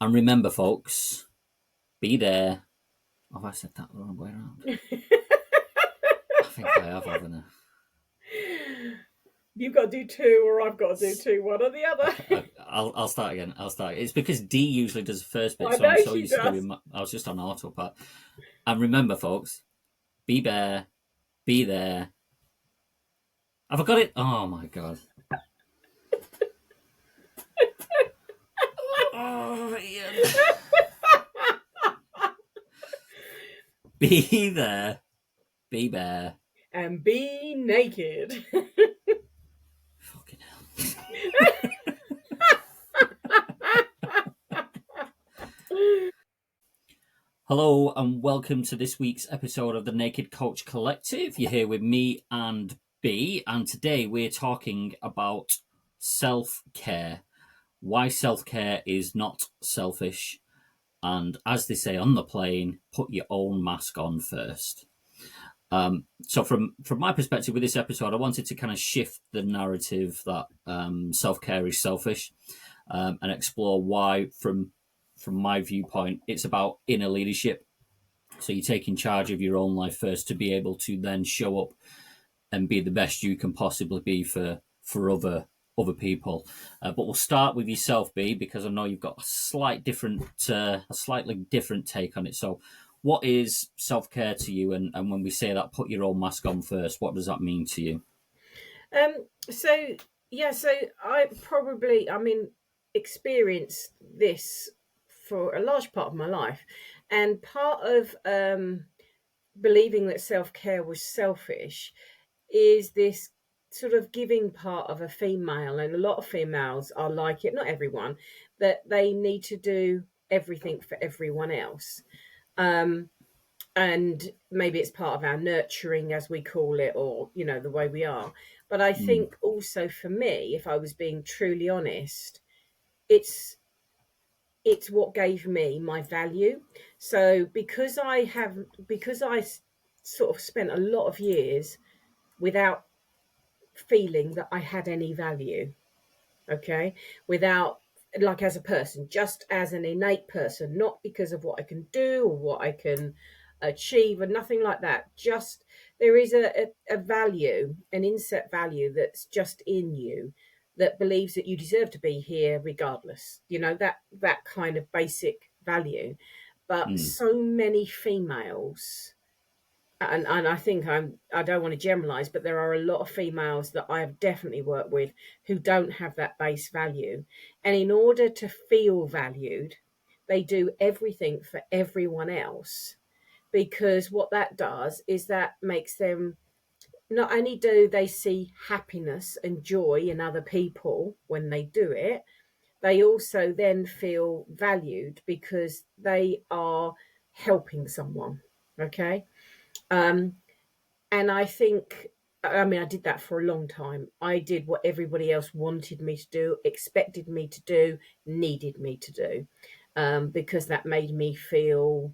And remember, folks, be there. Have I said that the wrong way around? I think I have, haven't You've got to do two, or I've got to do two, one or the other. I'll start again. It's because D usually does the first bit, I so I'm know so she used to does. doing. I was just on autopilot. And remember, folks, be there, be there. Have I got it? Oh my god. Oh, Ian. Be there, be there. And be naked. Fucking hell. Hello and welcome to this week's episode of the Naked Coach Collective. You're here with me and B, and today we're talking about self-care. Why self-care is not selfish, and as they say on the plane, put your own mask on first. So from my perspective with this episode, I wanted to kind of shift the narrative that self-care is selfish, and explore why from my viewpoint it's about inner leadership. So you're taking charge of your own life first to be able to then show up and be the best you can possibly be for other people. But we'll start with yourself, B, because I know you've got a slightly different take on it. So, what is self care to you? And when we say that, put your own mask on first. What does that mean to you? So yeah, so I experienced this for a large part of my life, and part of believing that self care was selfish is this sort of giving part of a female, and a lot of females are like it, not everyone, that they need to do everything for everyone else. Um, and maybe it's part of our nurturing, as we call it, or the way we are. But I Mm, think also for me, if I was being truly honest, it's it's what gave me my value. So because I sort of spent a lot of years without feeling that I had any value, okay, without, like, as a person, just as an innate person, not because of what I can do or what I can achieve or nothing like that. Just there is a value, an inset value that's just in you, that believes that you deserve to be here regardless, that kind of basic value. But mm, so many females, and I think I don't want to generalize, but there are a lot of females that I have definitely worked with who don't have that base value. And in order to feel valued, they do everything for everyone else, because what that does is that makes them, not only do they see happiness and joy in other people when they do it, they also then feel valued because they are helping someone. Okay. Um, and I think, I did that for a long time. I did what everybody else wanted me to do, expected me to do, needed me to do, because that made me feel,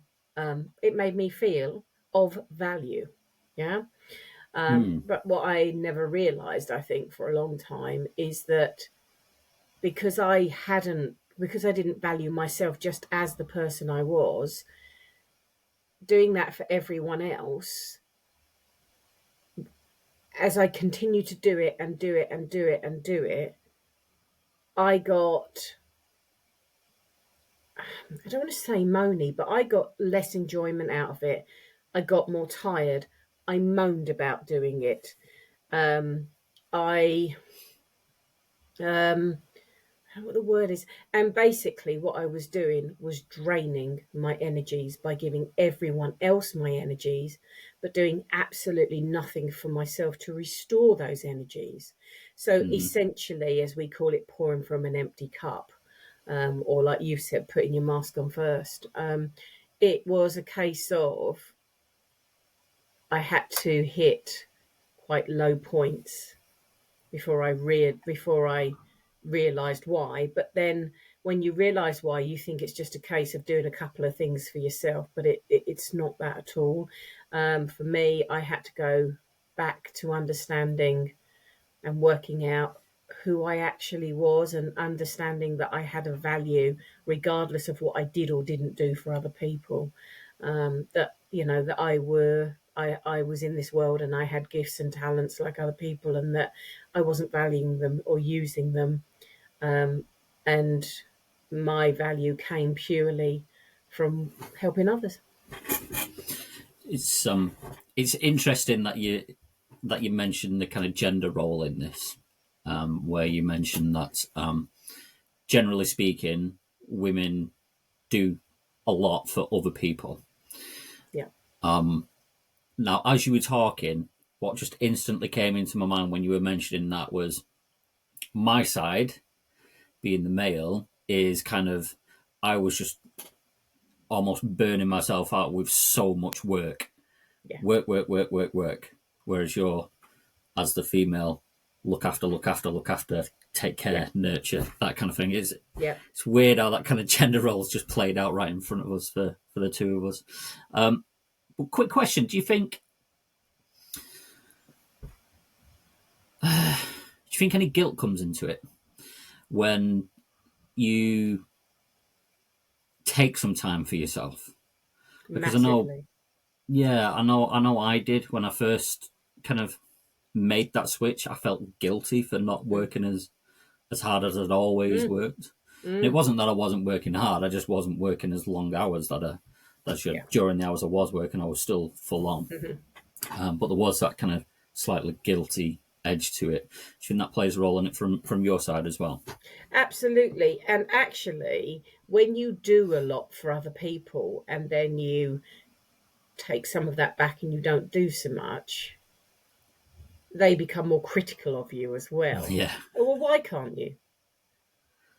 it made me feel of value. Yeah. mm, But what I never realized, I think, for a long time is that because I didn't value myself just as the person I was, doing that for everyone else, as I continued to do it and do it and do it and do it, I got, I don't want to say moany, but I got less enjoyment out of it. I got more tired. I moaned about doing it. Um, I, um, I don't know what the word is. And basically, what I was doing was draining my energies by giving everyone else my energies, but doing absolutely nothing for myself to restore those energies. So mm, essentially, as we call it, pouring from an empty cup, or like you've said, putting your mask on first. It was a case of I had to hit quite low points before I realized why. But then when you realize why, you think it's just a case of doing a couple of things for yourself, but it's not that at all. For me, I had to go back to understanding and working out who I actually was and understanding that I had a value regardless of what I did or didn't do for other people. That, you know, that I was in this world and I had gifts and talents like other people, and that I wasn't valuing them or using them. And my value came purely from helping others. It's interesting that you mentioned the kind of gender role in this, where you mentioned that generally speaking, women do a lot for other people. Yeah. Now, as you were talking, what just instantly came into my mind when you were mentioning that was my side, being the male, is kind of, I was just almost burning myself out with so much work. Yeah. Work. Whereas you're, as the female, look after, take care, nurture, that kind of thing. It's weird how that kind of gender roles just played out right in front of us for the two of us. But quick question: do you think any guilt comes into it when you take some time for yourself? Because Massively. I know I did when I first kind of made that switch. I felt guilty for not working as hard as I'd always worked. And it wasn't that I wasn't working hard; I just wasn't working as long hours during the hours I was working, I was still full on. But there was that kind of slightly guilty edge to it. Do you think that plays a role in it from your side as well? Absolutely. And actually, when you do a lot for other people and then you take some of that back and you don't do so much, they become more critical of you as well. Yeah. Well, why can't you?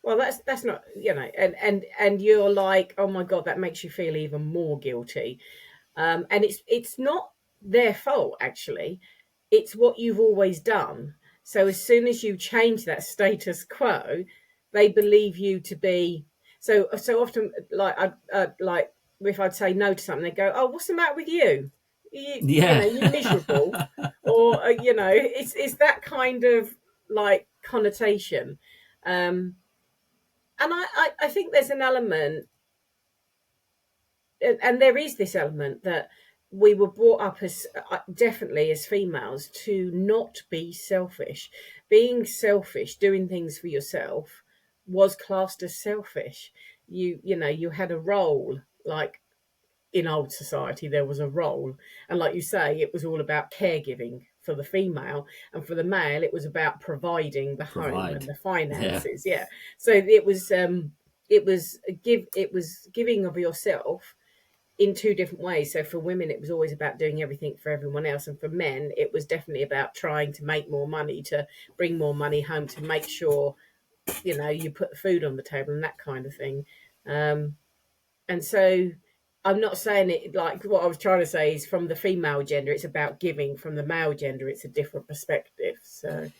Well, that's not, you know, and you're like, oh my God, that makes you feel even more guilty. And it's not their fault, actually. It's what you've always done. So as soon as you change that status quo, they believe you to be so often. Like if I'd say no to something, they go, "Oh, what's the matter with you? You know, you're miserable," or you know, it's that kind of like connotation. And I think there's an element, and there is this element that we were brought up as definitely as females to not be selfish. Being selfish, doing things for yourself, was classed as selfish. You know, you had a role. Like in old society, there was a role, and like you say, it was all about caregiving for the female, and for the male, it was about providing the home and the finances. Yeah. So it was giving of yourself in two different ways. So for women, it was always about doing everything for everyone else, and for men, it was definitely about trying to make more money, to bring more money home, to make sure, you know, you put the food on the table and that kind of thing. And so I'm not saying it, like what I was trying to say is from the female gender, it's about giving. From the male gender, it's a different perspective. So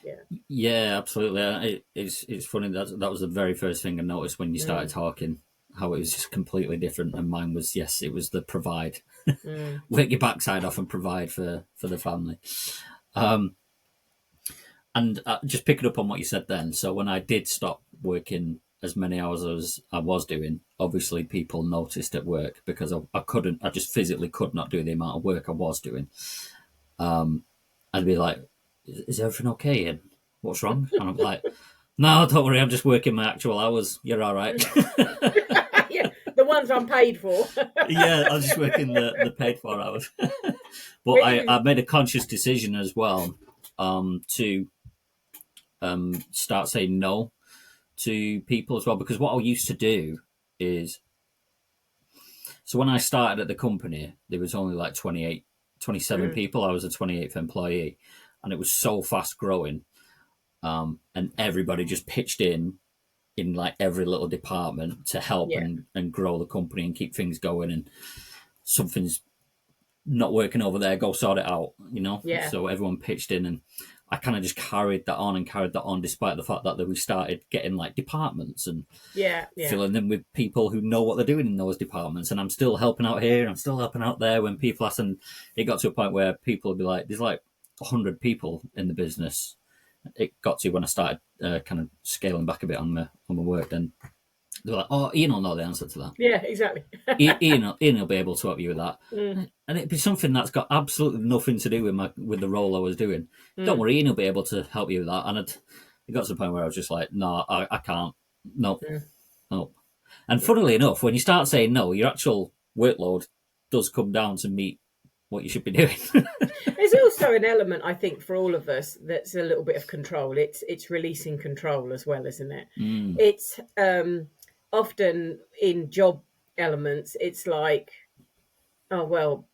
yeah, absolutely. It's funny that was the very first thing I noticed when you started talking, how it was just completely different. And mine was, yes, it was the provide, work your backside off and provide for the family. And just picking up on what you said then, so when I did stop working as many hours as I was doing, obviously people noticed at work because I just physically could not do the amount of work I was doing. I'd be like, is everything okay? And what's wrong? And I'm like, no, don't worry, I'm just working my actual hours. You're all right. yeah, the ones I'm paid for. Yeah, I was just working the paid for hours. But I made a conscious decision as well to start saying no to people as well, because what I used to do is, so when I started at the company, there was only like 27 people. I was a 28th employee, and it was so fast growing, and everybody just pitched in like every little department to help and grow the company and keep things going. And something's not working over there, go sort it out, you know? Yeah. So everyone pitched in, and I kind of just carried that on despite the fact that we started getting like departments and filling them with people who know what they're doing in those departments. And I'm still helping out here, I'm still helping out there when people ask. And it got to a point where people would be like, there's like 100 people in the business. it got to when I started kind of scaling back a bit on my work. Then they're like, "Oh, Ian will know the answer to that. Yeah, exactly. Ian will be able to help you with that." Mm, And it'd be something that's got absolutely nothing to do with the role I was doing. Don't mm, worry, Ian will be able to help you with that. And it got to the point where I was just like, "No, I can't. No, mm. no." And Yeah. funnily enough, when you start saying no, your actual workload does come down to meet what you should be doing. There's also an element, I think, for all of us that's a little bit of control. It's releasing control as well, isn't it? Mm, It's often in job elements. It's like, oh well,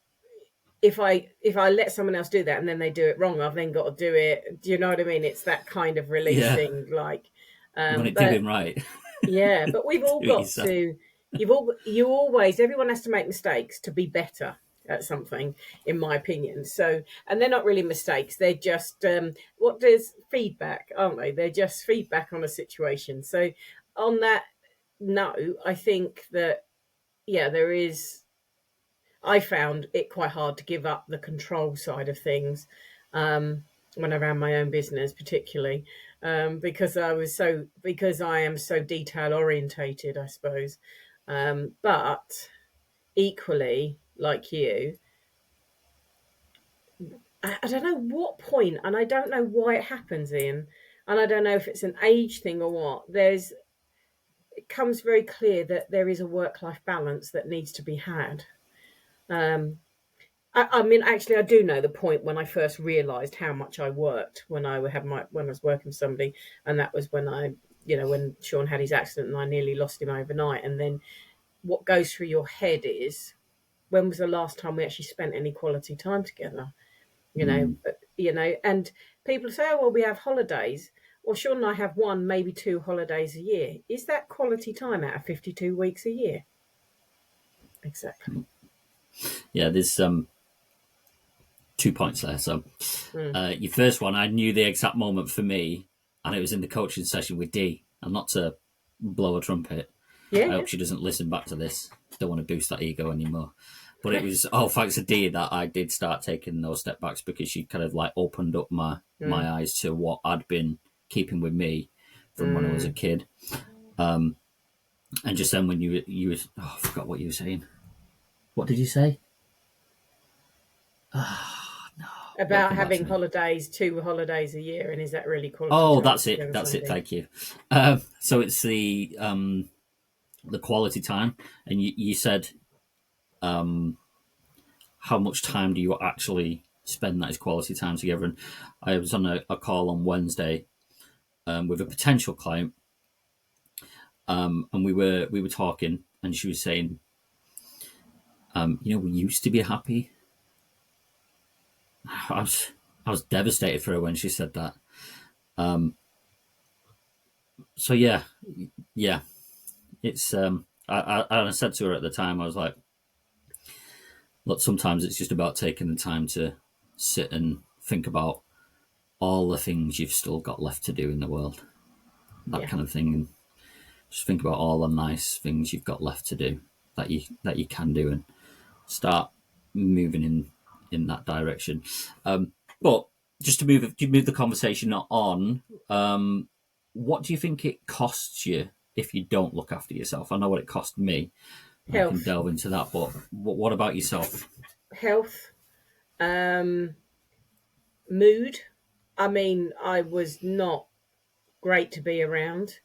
if I let someone else do that and then they do it wrong, I've then got to do it. Do you know what I mean? It's that kind of yeah, releasing, like, you want it but doing right. yeah, but we've Do all it got yourself. to. You always, everyone has to make mistakes to be better at something, in my opinion. So, and they're not really mistakes; they're just what does feedback, aren't they? They're just feedback on a situation. So, on that note, I think that yeah, there is. I found it quite hard to give up the control side of things when I ran my own business, particularly because I am so detail orientated, I suppose. But equally, like you, I don't know what point, and I don't know why it happens, Ian, and I don't know if it's an age thing or what. It comes very clear that there is a work life balance that needs to be had. Um, I mean, actually, I do know the point when I first realised how much I worked when I was working for somebody, and that was when when Sean had his accident and I nearly lost him overnight. And then what goes through your head is, when was the last time we actually spent any quality time together? Mm, And people say, oh well, we have holidays. Well, Sean and I have one, maybe two holidays a year. Is that quality time out of 52 weeks a year? Exactly. yeah, there's 2 points there. So, Mm. your first one, I knew the exact moment for me, and it was in the coaching session with Dee. And not to blow a trumpet, I Yeah, hope she doesn't listen back to this. Don't want to boost that ego anymore. But it was all thanks to Dee that I did start taking those step backs, because she kind of like opened up my Mm. eyes to what I'd been keeping with me from when I was a Mm. kid. And just then when you were, oh, I forgot what you were saying. What did you say? It'll About come back to having me. holidays, 2 holidays a year, and is that really quality Oh, time that's it. together, That's it. Sunday? Thank you. So it's the quality time, and you said how much time do you actually spend that is quality time together? And I was on a call on Wednesday with a potential client, and we were talking, and she was saying, we used to be happy. I was I was devastated for her when she said that. So yeah, yeah, it's I said to her at the time, I was like, look, sometimes it's just about taking the time to sit and think about all the things you've still got left to do in the world, that Yeah, kind of thing, and just think about all the nice things you've got left to do that you can do, and start moving in that direction. But just to move the conversation on, what do you think it costs you if you don't look after yourself? I know what it cost me, and I can health, delve into that. But what about yourself? health, um, mood. I mean, I was not great to be around.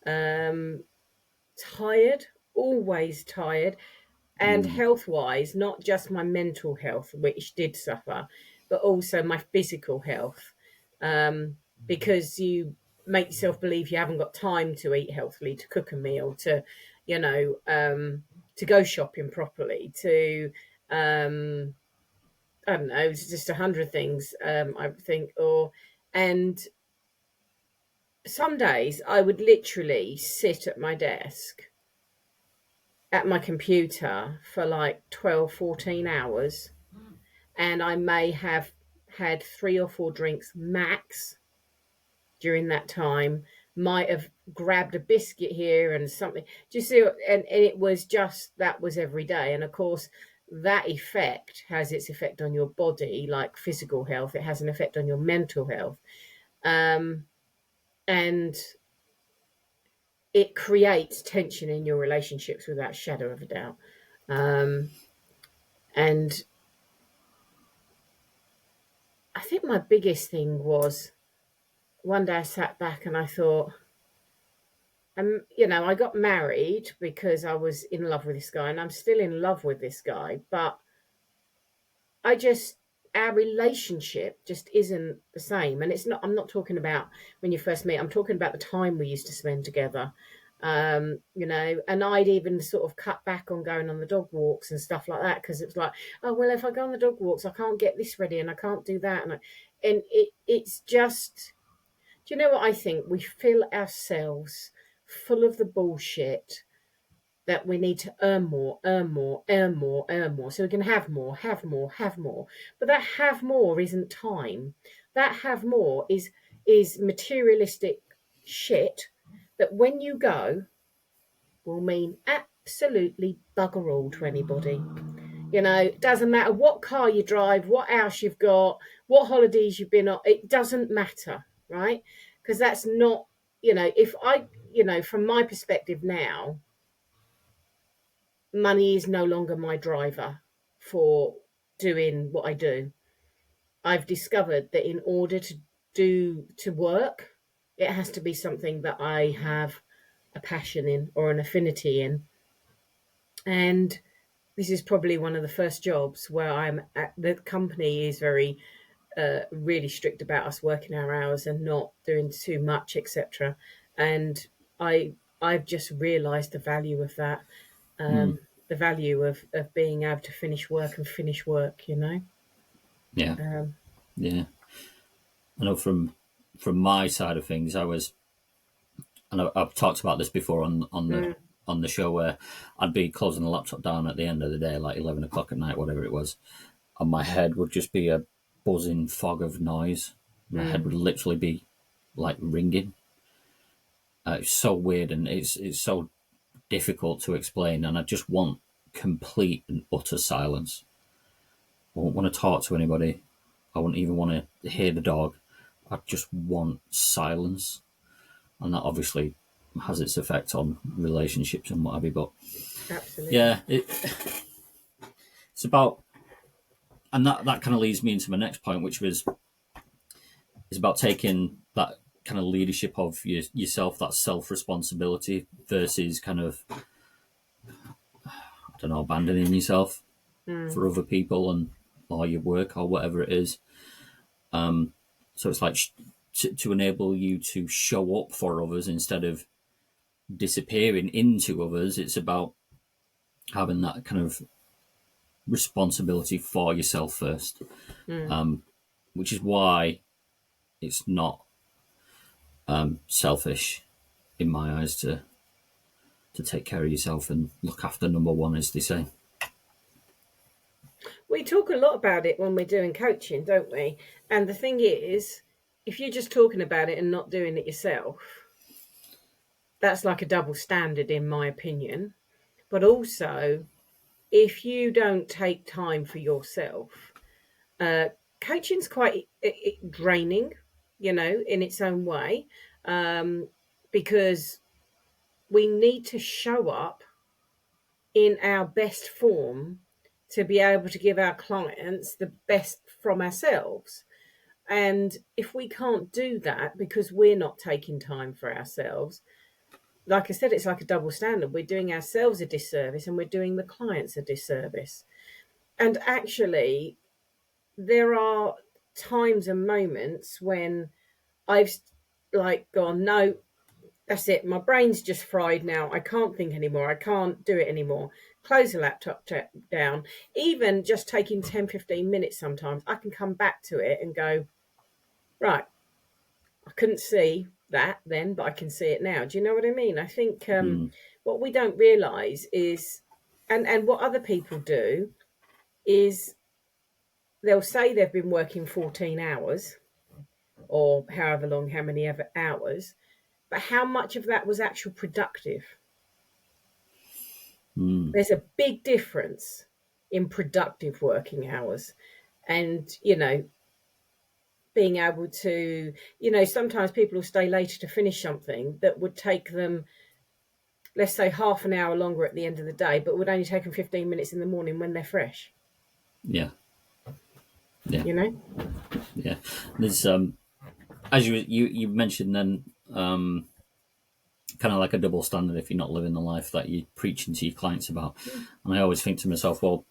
Um, Tired, always tired, and Mm, health wise, not just my mental health, which did suffer, but also my physical health. Um, because you make yourself believe you haven't got time to eat healthily, to cook a meal, you know, to go shopping properly, um, I don't know, it's just 100 things. I think, and some days I would literally sit at my desk at my computer for like 12, 14 hours, and I may have had 3 or 4 drinks max during that time, might have grabbed a biscuit here and something. Do you see? And it was just, that was every day. And of course, that effect has its effect on your body, like physical health. It has an effect on your mental health. um, and it creates tension in your relationships without a shadow of a doubt. And I think my biggest thing was one day I sat back and I thought, I got married because I was in love with this guy, and I'm still in love with this guy, but I just, our relationship just isn't the same. And it's not, I'm not talking about when you first meet, I'm talking about the time we used to spend together. And I'd even sort of cut back on going on the dog walks and stuff like that, because it's like, oh, well, if I go on the dog walks, I can't get this ready and I can't do that. It's just, do you know what I think? We fill ourselves full of the bullshit that we need to earn more, earn more, earn more, earn more, so we can have more, have more, have more. But that have more isn't time. That have more is materialistic shit that when you go will mean absolutely bugger all to anybody. It doesn't matter what car you drive, what house you've got, what holidays you've been on. It doesn't matter, right? Because that's not, if I, from my perspective now, money is no longer my driver for doing what I do. I've discovered that in order to work, it has to be something that I have a passion in or an affinity in. And this is probably one of the first jobs where the company is very really strict about us working our hours and not doing too much, etc. And I've just realised the value of that, Mm. the value of being able to finish work and finish work. Yeah. Um, Yeah. I know from my side of things, I've talked about this before mm, on the show, where I'd be closing the laptop down at the end of the day, like 11 o'clock at night, whatever it was, and my head would just be a buzzing fog of noise. My head mm. would literally be like ringing. It's so weird, and it's so difficult to explain, and I just want complete and utter silence. I won't want to talk to anybody. I wouldn't even want to hear the dog. I just want silence, and that obviously has its effect on relationships and what have you. But Absolutely. yeah, it's about, and that kind of leads me into my next point, which was is about taking that kind of leadership of yourself, that self responsibility versus kind of, I don't know, abandoning yourself Mm. for other people and or your work or whatever it is. So it's like to enable you to show up for others instead of disappearing into others. It's about having that kind of responsibility for yourself first, Mm. which is why it's not selfish in my eyes to take care of yourself and look after number one, as they say. We talk a lot about it when we're doing coaching, don't we? And the thing is, if you're just talking about it and not doing it yourself, that's like a double standard, in my opinion. But also, if you don't take time for yourself, uh, coaching's quite draining, in its own way, um, because we need to show up in our best form to be able to give our clients the best from ourselves. And if we can't do that because we're not taking time for ourselves, like I said, it's like a double standard. We're doing ourselves a disservice and we're doing the clients a disservice. And actually, there are times and moments when I've like gone, no, that's it. My brain's just fried now. I can't think anymore. I can't do it anymore. Close the laptop down. Even just taking 10, 15 minutes sometimes, I can come back to it and go, right, I couldn't see that then, but I can see it now. Do you know what I mean? I think Mm, what we don't realise is, and what other people do is they'll say they've been working 14 hours or however long, how many ever hours, but how much of that was actual productive? mm, There's a big difference in productive working hours. And, being able to, sometimes people will stay later to finish something that would take them, let's say, half an hour longer at the end of the day, but would only take them 15 minutes in the morning when they're fresh. Yeah. Yeah. Yeah. There's as you mentioned then, kind of like a double standard if you're not living the life that you're preaching to your clients about. And I always think to myself, well,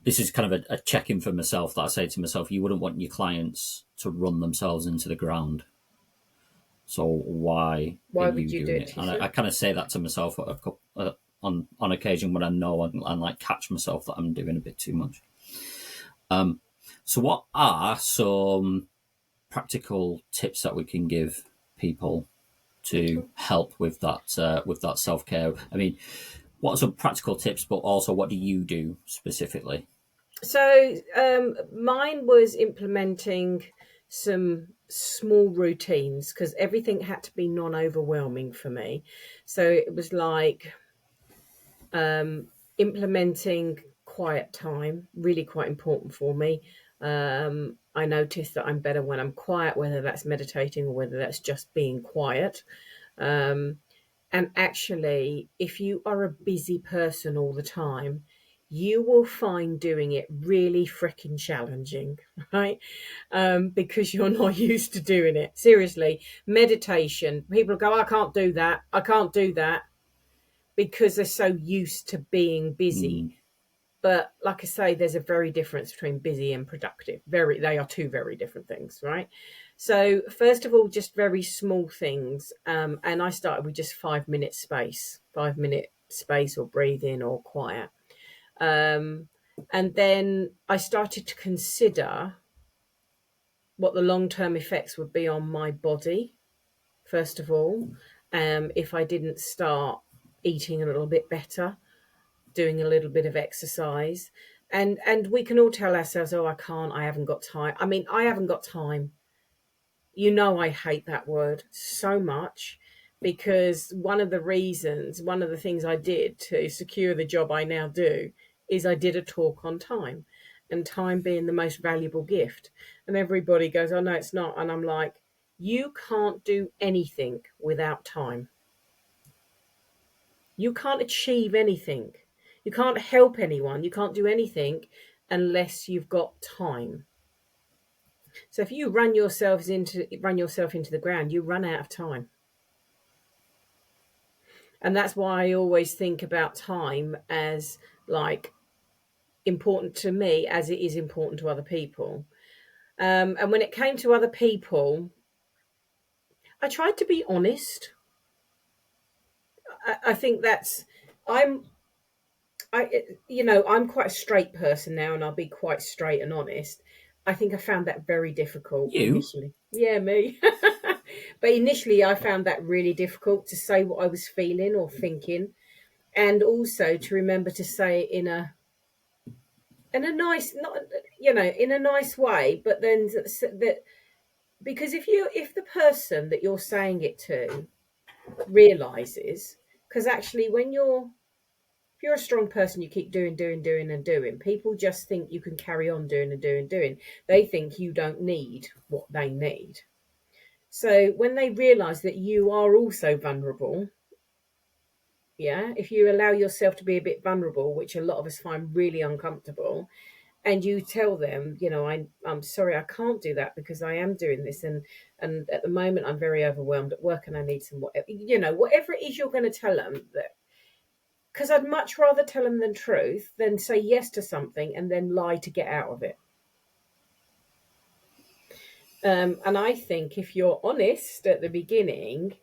this is kind of a check-in for myself that I say to myself, you wouldn't want your clients to run themselves into the ground. So why are would you do doing it? And I kind of say that to myself on occasion when I know and like catch myself that I'm doing a bit too much. So what are some practical tips that we can give people to help with that self-care? I mean, what are some practical tips, but also what do you do specifically? So mine was implementing some small routines because everything had to be non-overwhelming for me. So it was like implementing quiet time, really quite important for me. I noticed that I'm better when I'm quiet, whether that's meditating or whether that's just being quiet. And actually, if you are a busy person all the time, you will find doing it really freaking challenging, right? Because you're not used to doing it. Seriously, meditation, people go, I can't do that. I can't do that, because they're so used to being busy. But like I say, there's a very difference between busy and productive. They are two very different things, right? So first of all, just very small things. And I started with just 5 minute space, 5 minute space or breathing or quiet. And then I started to consider what the long-term effects would be on my body, first of all, if I didn't start eating a little bit better, doing a little bit of exercise. And we can all tell ourselves, oh, I haven't got time. I mean, I haven't got time. I hate that word so much, because one of the things I did to secure the job I now do is I did a talk on time, and time being the most valuable gift. And everybody goes, oh, no, it's not. And I'm like, you can't do anything without time. You can't achieve anything. You can't help anyone. You can't do anything unless you've got time. So if you run yourself into the ground, you run out of time. And that's why I always think about time as like important to me as it is important to other people. And when it came to other people, I tried to be honest. I think I'm I'm quite a straight person now, and I'll be quite straight and honest. I think I found that very difficult initially. Yeah, me. But initially, I found that really difficult to say what I was feeling or thinking, and also to remember to say it in a nice, not in a nice way. But then that, because if the person that you're saying it to realizes, because actually when if you're a strong person, you keep doing, and doing. People just think you can carry on doing and doing and doing. They think you don't need what they need. So when they realize that you are also vulnerable, yeah, if you allow yourself to be a bit vulnerable, which a lot of us find really uncomfortable, and you tell them, I'm sorry, I can't do that because I am doing this, and at the moment I'm very overwhelmed at work and I need some whatever it is you're going to tell them, that because I'd much rather tell them the truth than say yes to something and then lie to get out of it. And I think if you're honest at the beginning,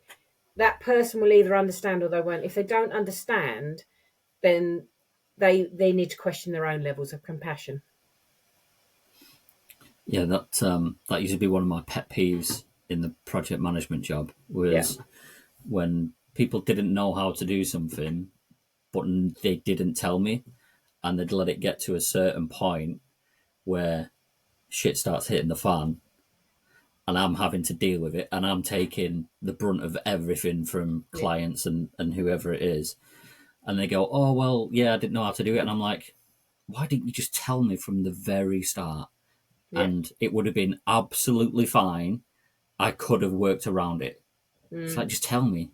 that person will either understand or they won't. If they don't understand, then they need to question their own levels of compassion. Yeah, that used to be one of my pet peeves in the project management job, was when people didn't know how to do something, but they didn't tell me, and they'd let it get to a certain point where shit starts hitting the fan, and I'm having to deal with it, and I'm taking the brunt of everything from clients and whoever it is. And they go, oh, well, yeah, I didn't know how to do it. And I'm like, why didn't you just tell me from the very start? Yeah. and it would have been absolutely fine. I could have worked around it. It's like, just tell me.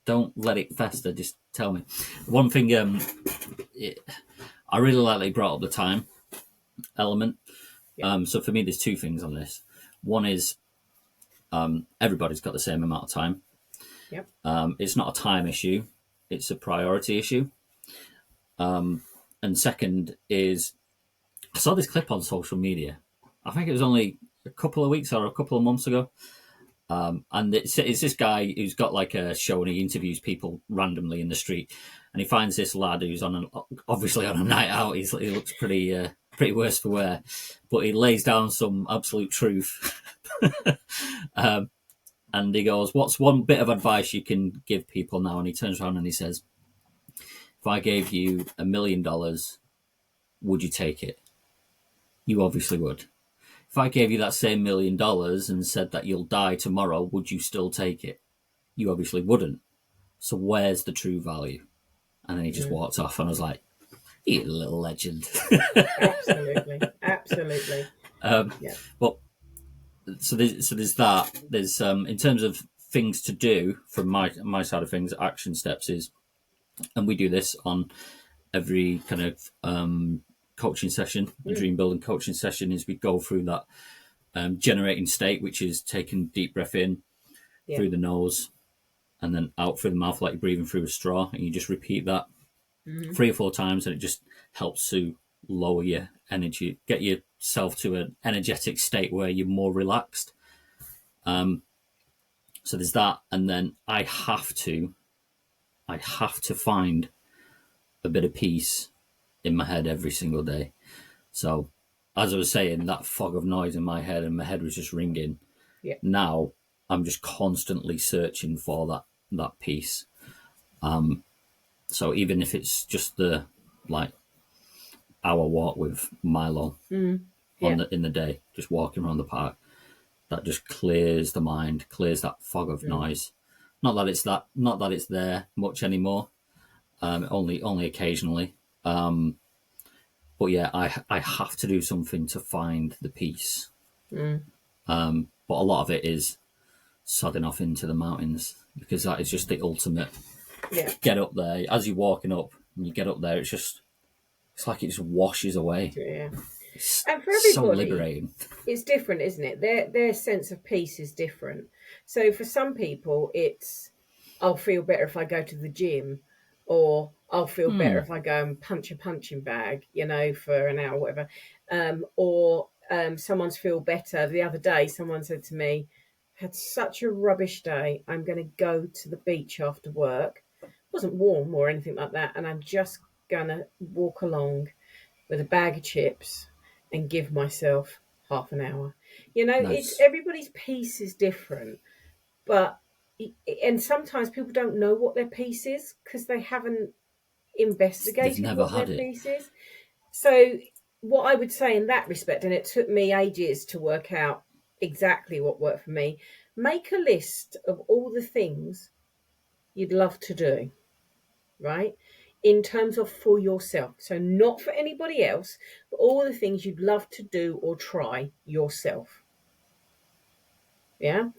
Don't let it fester. Just tell me. One thing I really like that you brought up the time element. Yeah. So for me, there's two things on this. One is everybody's got the same amount of time. Yep. It's not a time issue. It's a priority issue. And second is, I saw this clip on social media. I think it was only a couple of weeks or a couple of months ago. And it's this guy who's got like a show and he interviews people randomly in the street. And he finds this lad who's obviously on a night out. He looks pretty worse for wear, but he lays down some absolute truth. And he goes, "What's one bit of advice you can give people now?" And he turns around and he says, "If I gave you $1 million, would you take it? You obviously would. If I gave you that same $1 million and said that you'll die tomorrow, would you still take it? You obviously wouldn't. So where's the true value?" And then he just walked off, and I was like, "You little legend." Absolutely. Absolutely. Yeah. But so there's that. There's in terms of things to do from my side of things, action steps is, and we do this on every kind of coaching session, a dream building coaching session, is we go through that generating state, which is taking a deep breath in through the nose and then out through the mouth like you're breathing through a straw, and you just repeat that 3 or 4 times, and it just helps to lower your energy, get yourself to an energetic state where you're more relaxed. So there's that, and then I have to find a bit of peace in my head every single day. So as I was saying, that fog of noise in my head and my head was just ringing. Yeah. Now I'm just constantly searching for that peace. So even if it's just the like hour walk with Milo in the day, just walking around the park, that just clears the mind, clears that fog of noise. Not that it's there much anymore. Only occasionally. But yeah, I have to do something to find the peace. But a lot of it is sodding off into the mountains, because that is just the ultimate. Yeah. Get up there as you're walking up, and you get up there. It's like it just washes away. Yeah. It's And for everybody, so liberating. It's different, isn't it? Their sense of peace is different. So for some people, it's, I'll feel better if I go to the gym, or I'll feel better if I go and punch a punching bag, for an hour, whatever. Or someone's feel better. The other day, someone said to me, "Had such a rubbish day. I'm going to go to the beach after work. It wasn't warm or anything like that, and I'm just going to walk along with a bag of chips and give myself half an hour." Nice. It's everybody's peace is different, and sometimes people don't know what their peace is because they haven't investigated what their peace is. So what I would say in that respect, and it took me ages to work out exactly what worked for me, make a list of all the things you'd love to do, right? In terms of for yourself. So not for anybody else, but all the things you'd love to do or try yourself. Yeah?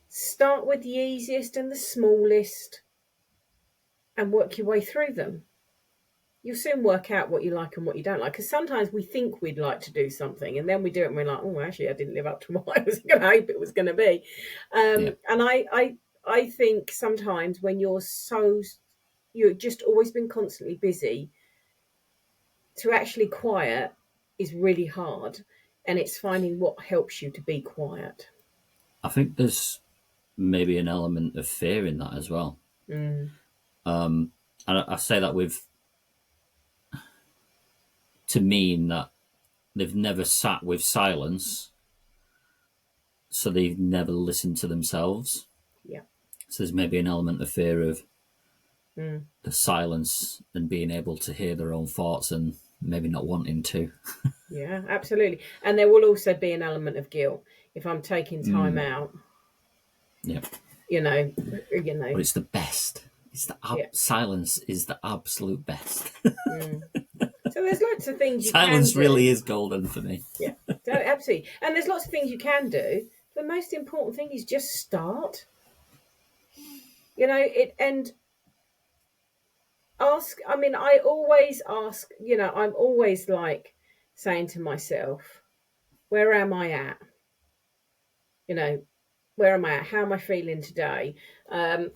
Start with the easiest and the smallest and work your way through them. You'll soon work out what you like and what you don't like. Because sometimes we think we'd like to do something and then we do it and we're like, oh, actually, I didn't live up to what I was going to hope it was going to be. And I think sometimes when you've just always been constantly busy, to actually quiet is really hard. And it's finding what helps you to be quiet. I think there's maybe an element of fear in that as well. And I say that to mean that they've never sat with silence, so they've never listened to themselves. Yeah. So there's maybe an element of fear of the silence and being able to hear their own thoughts and maybe not wanting to. Yeah, absolutely. And there will also be an element of guilt if I'm taking time out. Yeah. But it's the best. It's silence is the absolute best. So there's lots of things you silence can do. really is golden for me. Yeah. Absolutely. And there's lots of things you can do. The most important thing is just start. And ask. I mean, I always ask, I'm always like saying to myself, where am I at? Where am I at? How am I feeling today? And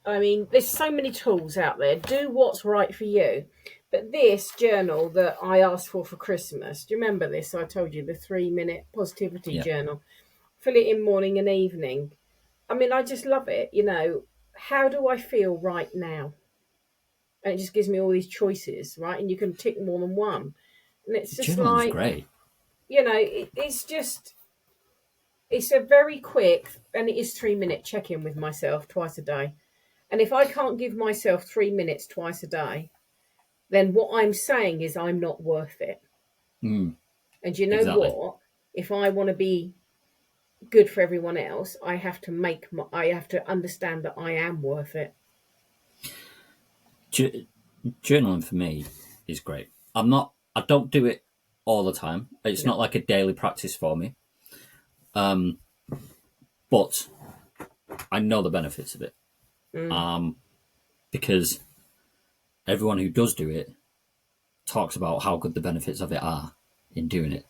there's so many tools out there. Do what's right for you. But this journal that I asked for Christmas, do you remember this? I told you the 3-minute positivity Yeah. journal. Fill it in morning and evening. I mean, I just love it. How do I feel right now? And it just gives me all these choices, right? And you can tick more than one. And it's just Journaling's like, great. it's a very quick, and it is 3-minute check-in with myself twice a day. And if I can't give myself 3 minutes twice a day, then what I'm saying is I'm not worth it. Mm, And you know exactly. what? If I want to be good for everyone else, I have to understand that I am worth it. Journaling for me is great. I don't do it all the time. It's No. not like a daily practice for me. But I know the benefits of it. Because everyone who does do it talks about how good the benefits of it are in doing it.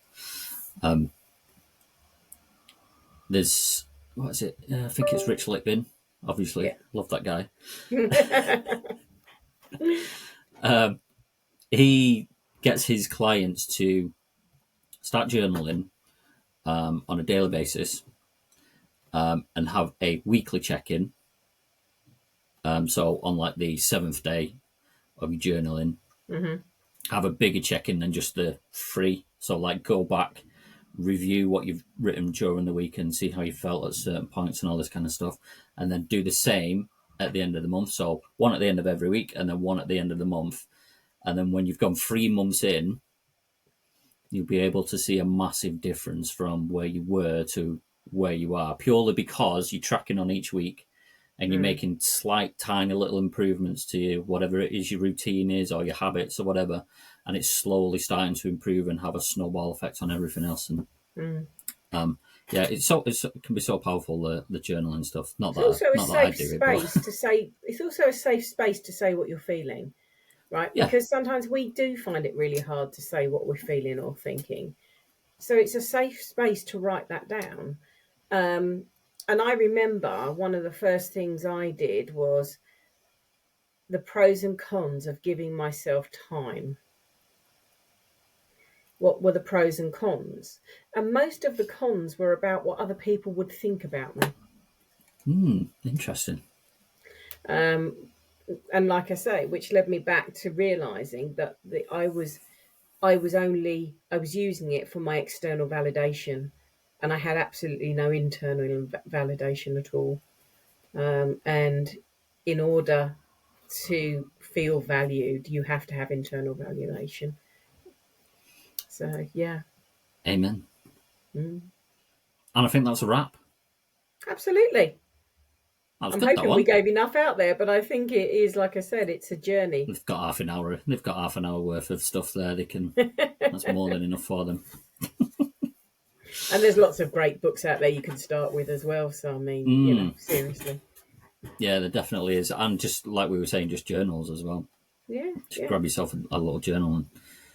There's, what is it? I think it's Rich Litvin. Obviously, Yeah. love that guy. He gets his clients to start journaling on a daily basis and have a weekly check-in. So on like the 7th day of your journaling, have a bigger check-in than just the 3. So like go back, review what you've written during the week and see how you felt at certain points and all this kind of stuff. And then do the same at the end of the month. So one at the end of every week and then one at the end of the month. And then when you've gone 3 months in, you'll be able to see a massive difference from where you were to where you are, purely because you're tracking on each week and you're making slight, tiny little improvements to whatever it is your routine is or your habits or whatever, and it's slowly starting to improve and have a snowball effect on everything else. And yeah, it can be so powerful, the journaling stuff. Not It's also a that I safe do it, space but to say. It's also a safe space to say what you're feeling, right? yeah, Because sometimes we do find it really hard to say what we're feeling or thinking. So it's a safe space to write that down. And I remember one of the first things I did was the pros and cons of giving myself time. What were the pros and cons? And most of the cons were about what other people would think about me. Interesting. And like I say, which led me back to realizing that I was using it for my external validation, and I had absolutely no internal validation at all. And in order to feel valued, you have to have internal validation. So yeah. Amen. And I think that's a wrap. Absolutely. That was I'm good, that hoping we one. gave enough out there, but I think it is, like I said, it's a journey. They've got half an hour. They've got half an hour worth of stuff there. They can. That's more than enough for them. And there's lots of great books out there you can start with as well. So I mean, seriously. Yeah, there definitely is, and just like we were saying, just journals as well. Yeah. Just grab yourself a little journal,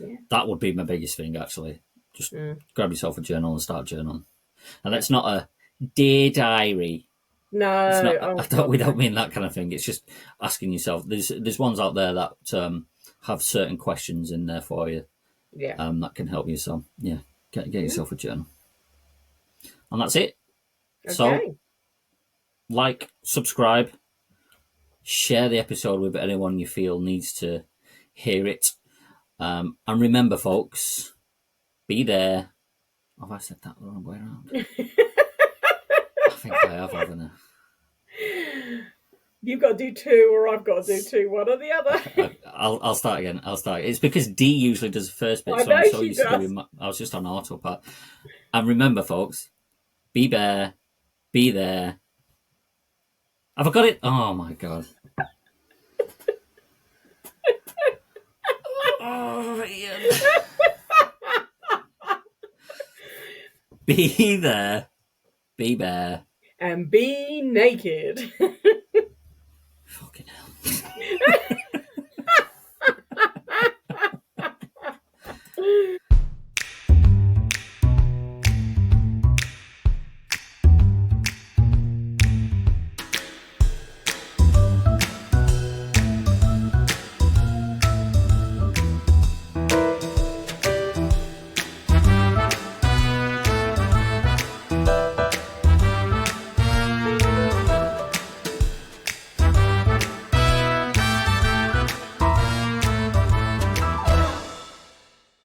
and that would be my biggest thing actually. Just grab yourself a journal and start journaling. And that's not a dear diary. No, It's not. We don't mean that kind of thing. It's just asking yourself. There's ones out there that have certain questions in there for you. Yeah. That can help you. So yeah, get yourself a journal, and that's it. Okay. So, like, subscribe, share the episode with anyone you feel needs to hear it, and remember, folks, be there. Have I said that the wrong way around? I think I have, haven't I? You've got to do 2, or I've got to do 2, one or the other. I'll start again. It's because Dee usually does the first bit, I so know I'm so she used to does. doing. I was just on autopilot. And remember, folks, be there, be there. Have I got it? Oh my god. Oh, Ian. Be there, be bear. and be naked.